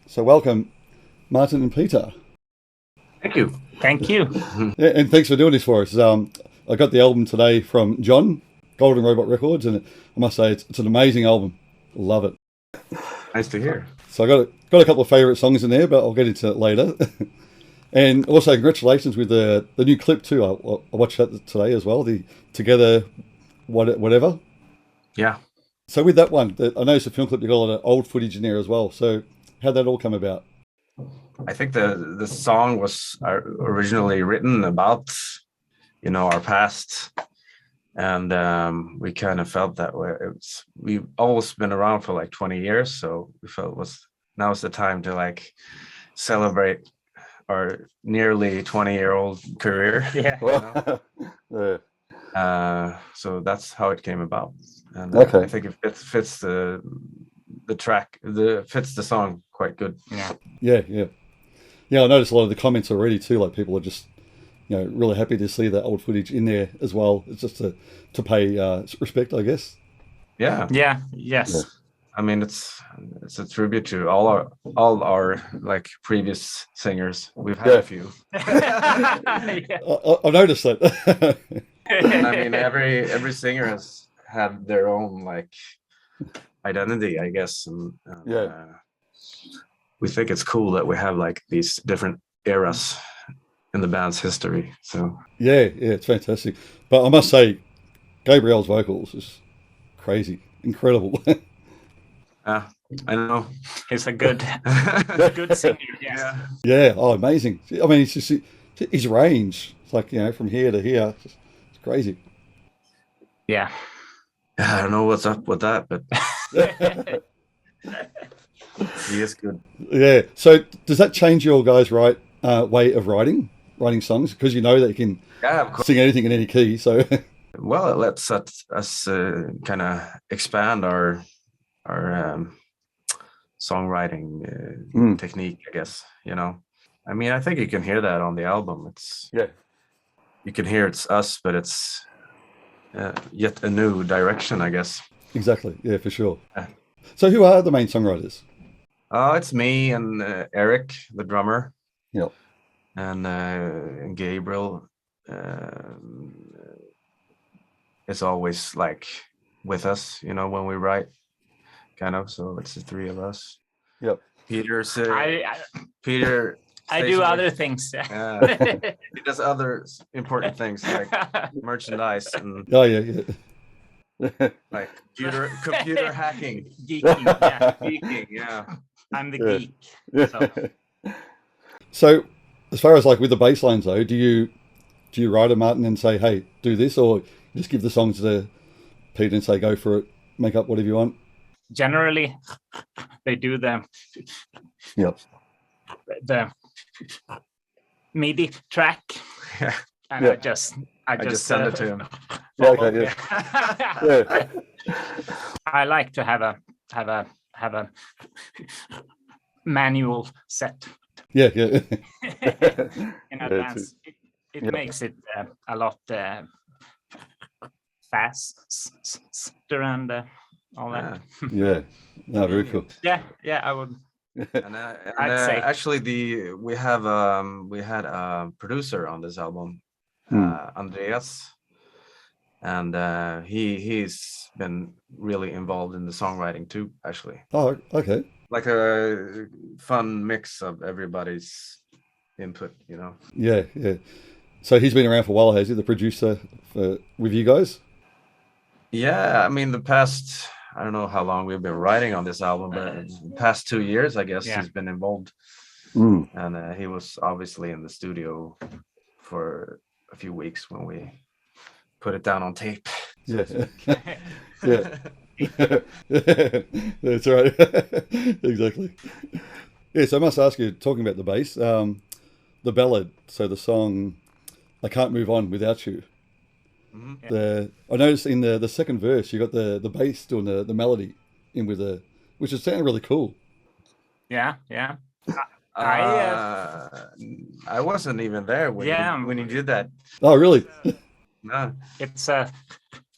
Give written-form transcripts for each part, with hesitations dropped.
So welcome, Martin and Peter. Thank you. Thank you. Yeah, and thanks for doing this for us. I got the album today from John, Golden Robot Records, and I must say it's an amazing album. Love it. Nice to hear. So I got a couple of favourite songs in there, but I'll get into it later. And also congratulations with the new clip too. I watched that today as well. The Together whatever. Yeah. So with that one, I noticed the film clip, you got a lot of old footage in there as well. So how'd that all come about? I think the song was originally written about, our past, and we kind of felt that way. We've always been around for like 20 years, so we felt now's the time to like celebrate our nearly 20-year-old career. Yeah. So that's how it came about, and Okay. I think it fits the track, fits the song quite good. Yeah, I noticed a lot of the comments already too. Like people are just, really happy to see that old footage in there as well. It's just to pay respect, I guess. Yeah. Yeah. Yes. I mean, it's a tribute to all our like previous singers. We've had a few. Yeah. I noticed that. I mean, every singer has had their own like identity, I guess, and we think it's cool that we have like these different eras in the band's history. So yeah, it's fantastic. But I must say, Gabriel's vocals is crazy, incredible. I know. He's a good singer. Yeah. Yeah, oh, amazing. I mean, it's just his range. It's like from here to here. It's crazy. Yeah. I don't know what's up with that, but he is good. Yeah. So does that change your guys' way of writing songs? Because you know that you can Yeah, of course. sing anything in any key. So Well, it lets us kind of expand our songwriting technique, I guess. I mean, I think you can hear that on the album. You can hear it's us, but it's yet a new direction, I guess. exactly. Yeah, for sure. Yeah. So who are the main songwriters? It's me and Eric, the drummer. Yep. And Gabriel is always like with us, when we write, kind of. So it's the three of us. Yep. Peter's Peter. I do other things. He does other important things like merchandise and Oh yeah. like computer hacking. Geeking. Yeah. Geeking, yeah. I'm the geek. So. So as far as like with the bass lines though, do you write a Martin and say, hey, do this, or you just give the songs to Peter and say, go for it, make up whatever you want? Generally, they do the MIDI track, Yeah. and Yeah. I just send it to him. Yeah, okay, yeah. I like to have a manual set Yeah. in advance. It makes it a lot faster and all that. Yeah. No, very cool. Yeah, I would. And I'd say. actually, we had a producer on this album, Andreas, and he's been really involved in the songwriting too. Actually, Oh, okay. like a fun mix of everybody's input. Yeah. So he's been around for a while, has he? The producer with you guys? Yeah, I mean the past. I don't know how long we've been writing on this album, but the past 2 years, I guess, he's been involved. And he was obviously in the studio for a few weeks when we put it down on tape. Yeah. Yeah. That's right. Exactly. Yeah, so I must ask you, talking about the bass, the ballad, so the song I Can't Move On Without You. I noticed in the second verse you got the bass doing the melody in with which is sounding really cool. Yeah. I wasn't even there when you did that. Oh, really? No. It's a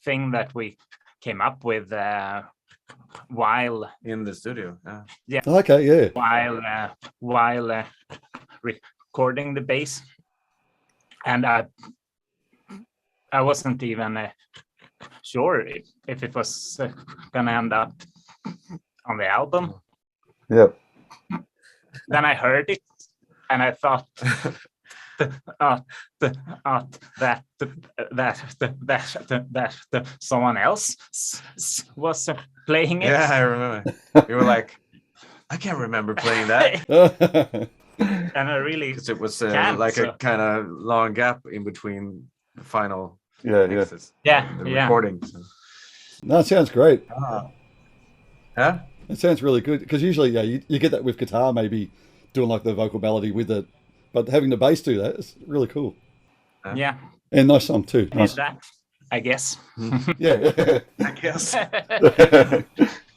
thing that we came up with while in the studio. Okay, yeah. while recording the bass, and I wasn't even sure if it was gonna end up on the album. Yep. Then I heard it, and I thought that someone else was playing it. Yeah, I remember. You were like, I can't remember playing that. And I really, Because it was can't, a kind of long gap in between the final Yeah. mixes. Yeah, The yeah. recording. So. No, it sounds great. Yeah. It sounds really good because usually, yeah, you get that with guitar, maybe doing like the vocal melody with it, but having the bass do that is really cool. Yeah. And nice song too. Did Nice. that, I guess. Yeah. I guess.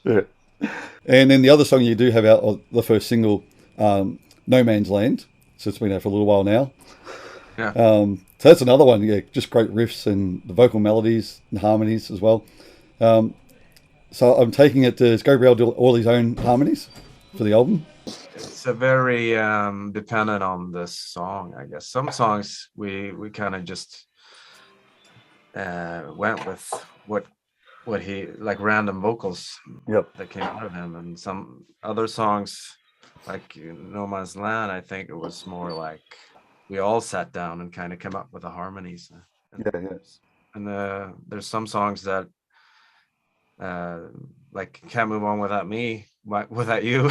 Yeah. And then the other song you do have out, the first single, No Man's Land. So it's been out for a little while now. Yeah. So that's another one. Yeah, just great riffs and the vocal melodies and harmonies as well. So I'm taking it, does Gabriel do all his own harmonies for the album? It's a very dependent on the song, I guess. Some songs we kind of just went with what he, like random vocals that came out of him, and some other songs like No Man's Land, I think it was more like we all sat down and kind of came up with the harmonies. And there's some songs that like Can't Move On Without Me, Without You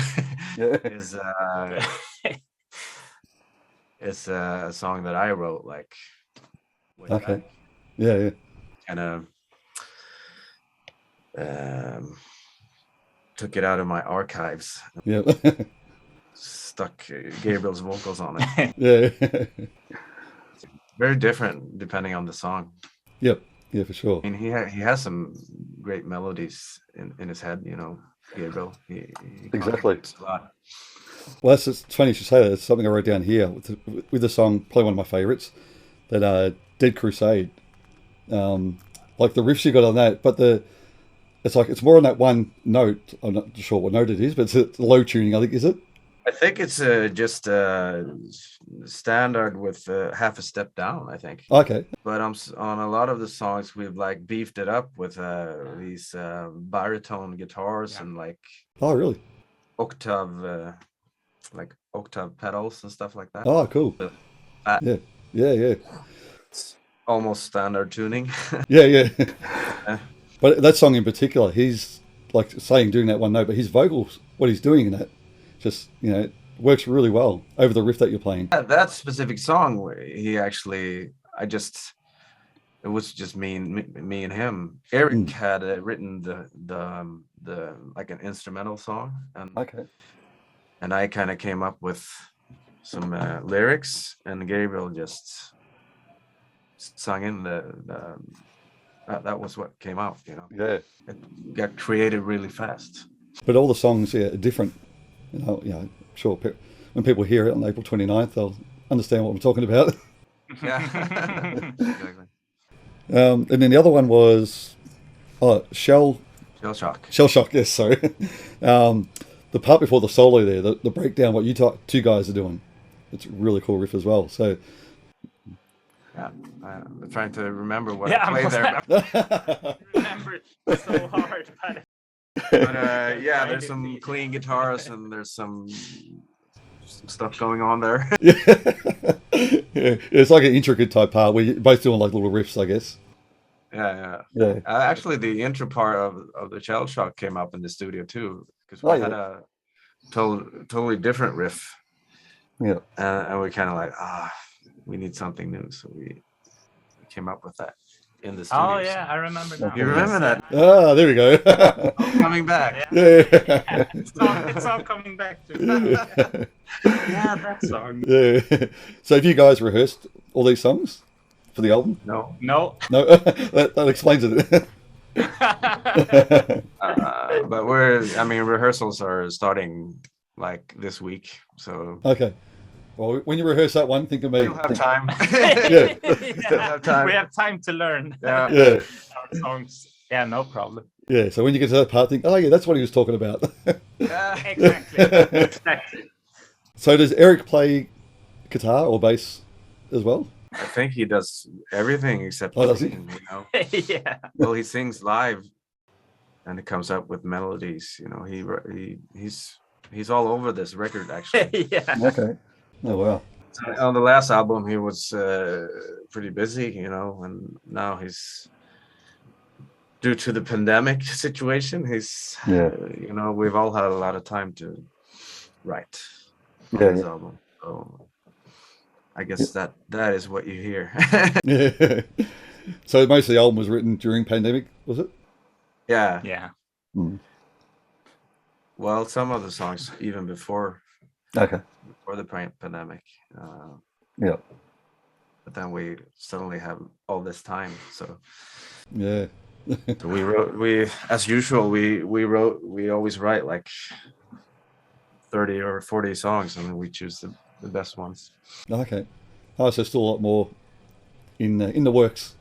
is it's a song that I wrote like way back. Yeah. Kind of took it out of my archives. Yeah. Stuck Gabriel's vocals on it. Yeah. Very different depending on the song. Yep. Yeah, for sure. I mean, he has some great melodies in his head, you know, Gabriel. He Exactly. contributes a lot. Well, it's funny you should say that. It's something I wrote down here with the song, probably one of my favorites, that Dead Crusade. Like the riffs you got on that, but it's more on that one note. I'm not sure what note it is, but it's a low tuning, I think, is it? I think it's just standard with half a step down, I think. Okay. But on a lot of the songs, we've like beefed it up with these baritone guitars and like Oh, really? octave pedals and stuff like that. Oh, cool. Yeah. It's almost standard tuning. Yeah. But that song in particular, he's like doing that one note, but his vocals, what he's doing in that, just, you know, works really well over the riff that you're playing. That specific song, he actually, it was just me and him. Eric had written the like an instrumental song, and I kind of came up with some lyrics, and Gabriel just sung in that was what came out, you know. Yeah. It got created really fast. But all the songs, are different. You know, sure, when people hear it on April 29th, they'll understand what I'm talking about. Yeah. Exactly. And then the other one was Shell Shock. Shell Shock, yes, sorry. The part before the solo there, the breakdown, what you two guys are doing, it's a really cool riff as well. So yeah, I'm trying to remember what I played there. Remember it so hard, but yeah, there's some clean guitars and there's some stuff going on there. Yeah, it's like an intricate type part where you're both doing like little riffs, I guess. Yeah. Yeah. Actually, the intro part of the Shell Shock came up in the studio too, because we had a totally different riff. Yeah. And we kind of like, we need something new, so we came up with that in the studio. oh yeah, I remember now. You remember that? Ah, there we go. Coming back. Yeah. It's all coming back to yeah, that song. Yeah. So have you guys rehearsed all these songs for the album? No. No. that explains it. But rehearsals are starting like this week, so Okay. Well, when you rehearse that one, think of me. we'll have time. Yeah. We'll have time. We have time to learn Yeah. our songs. Yeah, no problem. Yeah, so when you get to that part, think, oh yeah, that's what he was talking about. Exactly. So does Eric play guitar or bass as well? I think he does everything except does he? singing, you know. Yeah. Well, he sings live, and he comes up with melodies. You know, he's all over this record actually. Yeah. Okay. Oh wow. On the last album, he was pretty busy, you know, and now he's, due to the pandemic situation, he's, you know, we've all had a lot of time to write on this album. So I guess that is what you hear. Yeah. So most of the album was written during pandemic, was it? Yeah. Yeah. Mm. Well, some of the songs even before the pandemic. Yeah. But then we suddenly have all this time, so yeah. So we as usual we always write like 30 or 40 songs, and then we choose the best ones. Okay. Oh, so still a lot more in the works.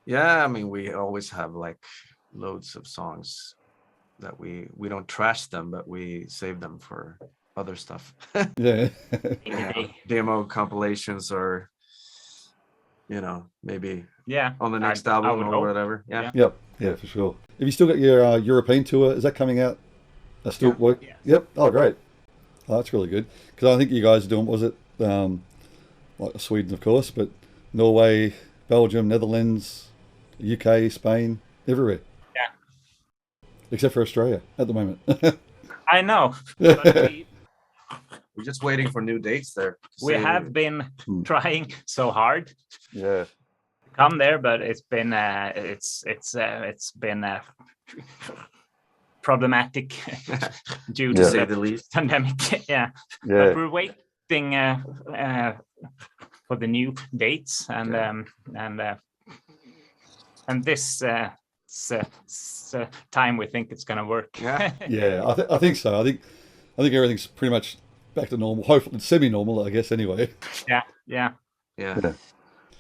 Yeah, I mean, we always have like loads of songs that we don't trash them, but we save them for other stuff. Yeah. Demo compilations, or you know, maybe on the next album or whatever. Yep. Yeah, for sure. Have you still got your European tour? Is that coming out? Still work? Yes. Yep. Oh, great. Oh, that's really good. Because I think you guys are doing, was it like Sweden, of course, but Norway, Belgium, Netherlands, UK, Spain, everywhere. Yeah. Except for Australia at the moment. I know. But we're just waiting for new dates there. We have been trying so hard. Yeah. Come there, but it's been problematic due to the pandemic. Yeah. But we're waiting for the new dates, and this time we think it's gonna work. Yeah, I think so. I think everything's pretty much back to normal. Hopefully, semi-normal, I guess. Anyway. Yeah.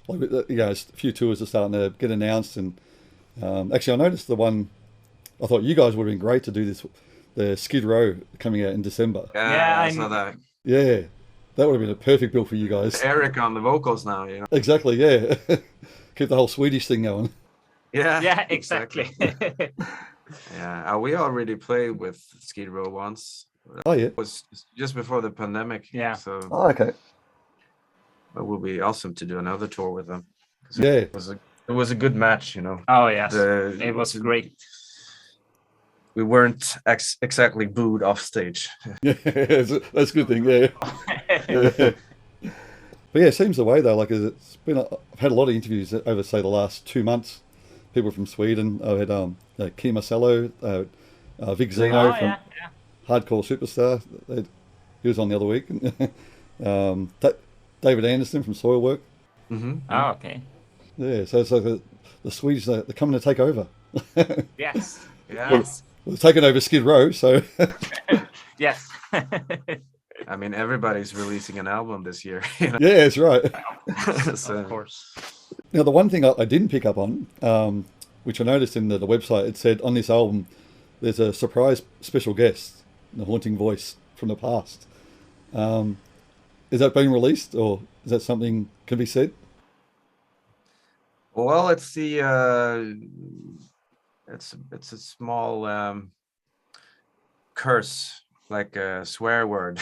Like, a few tours are starting to get announced, and actually, I noticed the one. I thought you guys would have been great to do this. The Skid Row coming out in December. Yeah, I saw that. Yeah, that would have been a perfect bill for you guys. Eric on the vocals now, you know. Exactly. Yeah, keep the whole Swedish thing going. Yeah. Exactly. Yeah, we already played with Skid Row once. Oh yeah. It was just before the pandemic. Yeah. So. Oh, okay. It would be awesome to do another tour with them. Yeah. It was a good match, you know. Oh yes, it was great. We weren't exactly booed off stage. Yeah, that's a good thing. Yeah. But yeah, it seems the way though. Like it's been, I've had a lot of interviews over say the last 2 months. People from Sweden. I had Kim Marcello, Vic Zeno from Hardcore Superstar. He was on the other week. David Anderson from Soilwork. Mm-hmm. Oh, okay. Yeah, so it's like the Swedish, they're coming to take over. Yes. Yes. Well, taking over Skid Row, so. Yes. I mean, everybody's releasing an album this year. You know? Yeah, that's right. So. Of course. Now, the one thing I didn't pick up on, which I noticed in the website, it said on this album, there's a surprise special guest, the haunting voice from the past. Is that being released, or is that something can be said? Well, it's the it's a small curse, like a swear word.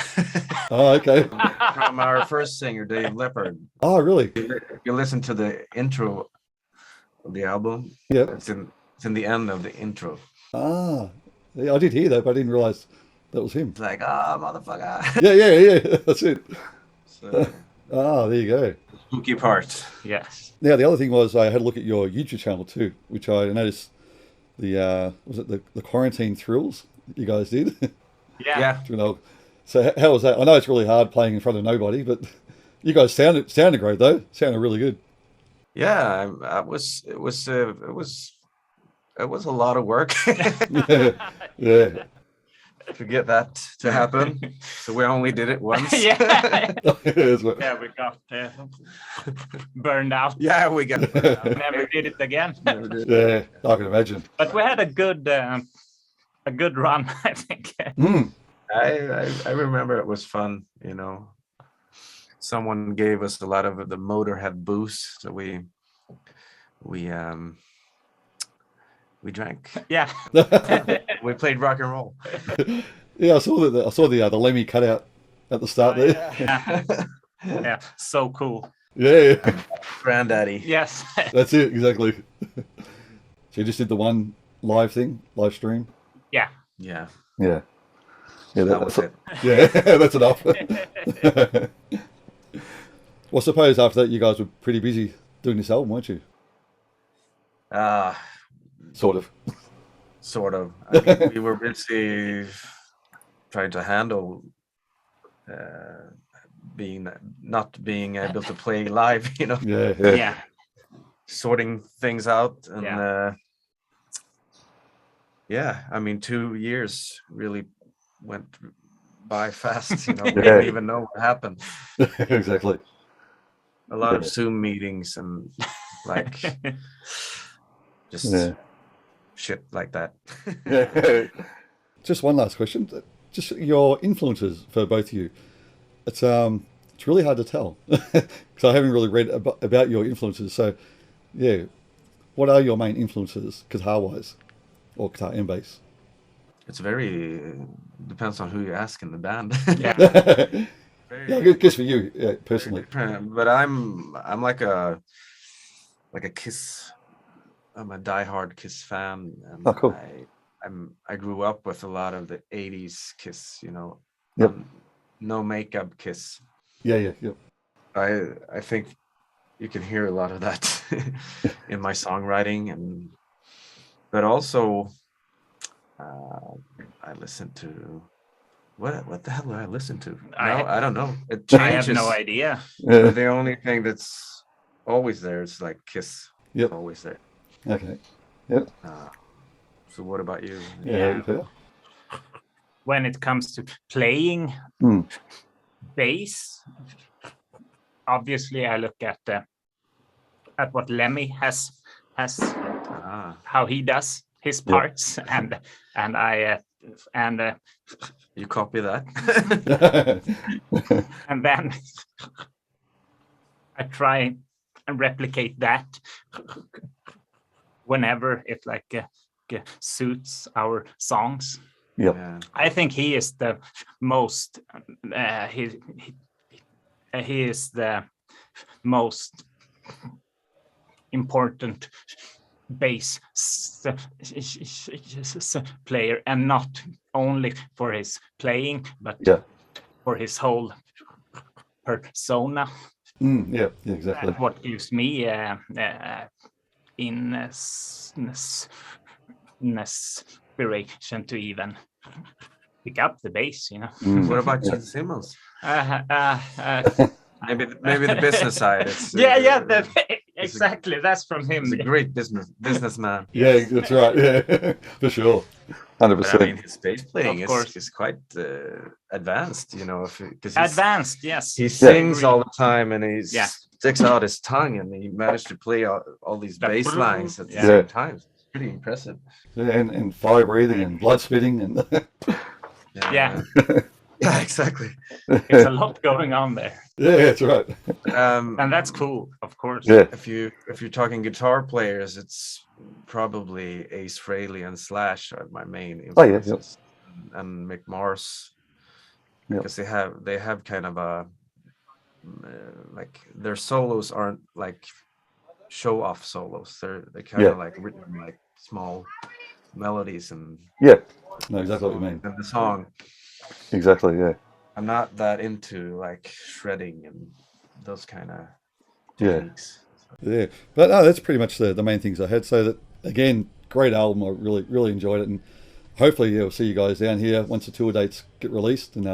Oh, okay. From our first singer, Dave Leppard. Oh, really? If you listen to the intro of the album, it's in the end of the intro. Ah, yeah, I did hear that, but I didn't realize that was him. It's like, motherfucker. Yeah, that's it. So, there you go. spooky part. Yes. Now, the other thing was I had a look at your YouTube channel too, which I noticed the quarantine thrills you guys did. Yeah. You know, so how was that? I know it's really hard playing in front of nobody, but you guys sounded great though. Sounded really good. Yeah, it was a lot of work. Yeah. to get that to happen. So we only did it once. Yeah, we got burned out. Yeah, we got burned out. Never did it again. Yeah, I can imagine. But we had a good run, I think. I remember it was fun, you know. Someone gave us a lot of the Motorhead booze, so we drank. Yeah. We played rock and roll. Yeah, I saw the Lemmy cutout at the start there. Yeah, so cool. Yeah. Granddaddy. Yes. That's it, exactly. So you just did the one live stream? Yeah. Yeah. Yeah. Yeah, That was it. Yeah, that's enough. Well, I suppose after that you guys were pretty busy doing this album, weren't you? Sort of. Sort of. I mean, we were busy trying to handle not being able to play live, you know. Yeah. Sorting things out, and I mean, 2 years really went by fast. You know, we didn't even know what happened. Exactly. A lot of Zoom meetings and like just shit like that. Just one last question. Just your influences for both of you. It's really hard to tell because I haven't really read about your influences. So, yeah, what are your main influences guitar-wise, or guitar and bass? It's very depends on who you ask in the band. Yeah, I guess for you personally. But I'm like a Kiss. I'm a diehard Kiss fan, and oh, cool. I grew up with a lot of the '80s Kiss. You know, Yep. No makeup Kiss. Yeah. I think you can hear a lot of that in my songwriting, but also I listen to what the hell do I listen to? I don't know. It changes. I have no idea. But the only thing that's always there is like Kiss. Yep. Always there. Okay. Yep. So what about you? Yeah. When it comes to playing bass, obviously I look at what Lemmy has how he does his parts, and you copy that. And then I try and replicate that whenever it suits our songs. Yep. Yeah. I think he is the most he is the most important bass player, and not only for his playing, but for his whole persona. Yeah, exactly. That's what gives me inspiration to even pick up the bass, you know. What about Gene Simmons? Maybe the business side. Exactly. That's from him. He's a great businessman. Yeah, that's right. Yeah, for sure. 100%. I mean, his bass playing is quite advanced, you know. Advanced, yes. He sings all the time, and he sticks out his tongue, and he managed to play all these bass lines at the same time. It's pretty impressive. Yeah, and fire breathing and blood spitting and Yeah, exactly. There's a lot going on there. Yeah, that's right. And that's cool, of course. Yeah. If you're talking guitar players, it's probably Ace Frehley and Slash are my main influences. And Mick Mars, because they have kind of a like their solos aren't like show off solos. They kind of like written like small melodies and no, exactly what you mean. And the song. Exactly, yeah. I'm not that into like shredding and those kind of techniques. Yeah, but no, that's pretty much the main things I had. So that again, great album. I really enjoyed it, and hopefully we'll see you guys down here once the tour dates get released, and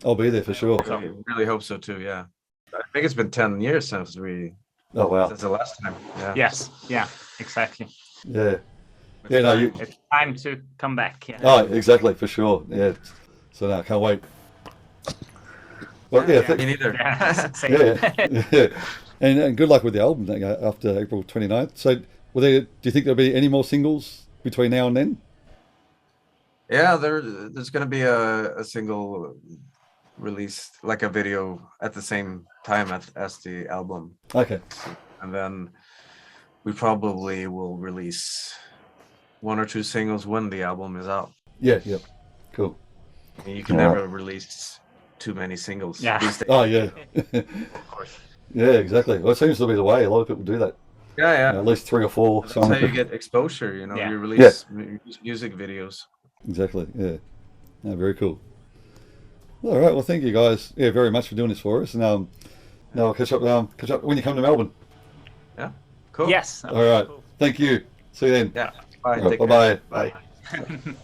I'll be there for sure. I really hope so too. Yeah, I think it's been 10 years since we. Oh wow! Since the last time. Yeah. Yes. Yeah. Exactly. Yeah. Yeah, no, It's time to come back. Yeah. Oh, exactly, for sure. Yeah. So no, can't wait. Well, Me neither. yeah. And good luck with the album after April 29th. So, do you think there'll be any more singles between now and then? Yeah, there's going to be a single released, like a video at the same time as the album. Okay. And then we probably will release 1 or 2 singles when the album is out. Yeah, cool. I mean, you can never release too many singles. Yeah. These days. Oh, yeah. Of course. Yeah, exactly. Well, it seems to be the way. A lot of people do that. Yeah. You know, at least 3 or 4 That's songs. how you get exposure, you know, Yeah. you release music videos. Exactly, yeah. No, very cool. All right, well, thank you guys very much for doing this for us. And now I'll catch up when you come to Melbourne. Yeah, cool. Yes. All right, thank you. See you then. Yeah, bye. Right, Take care. bye-bye. Bye. Bye.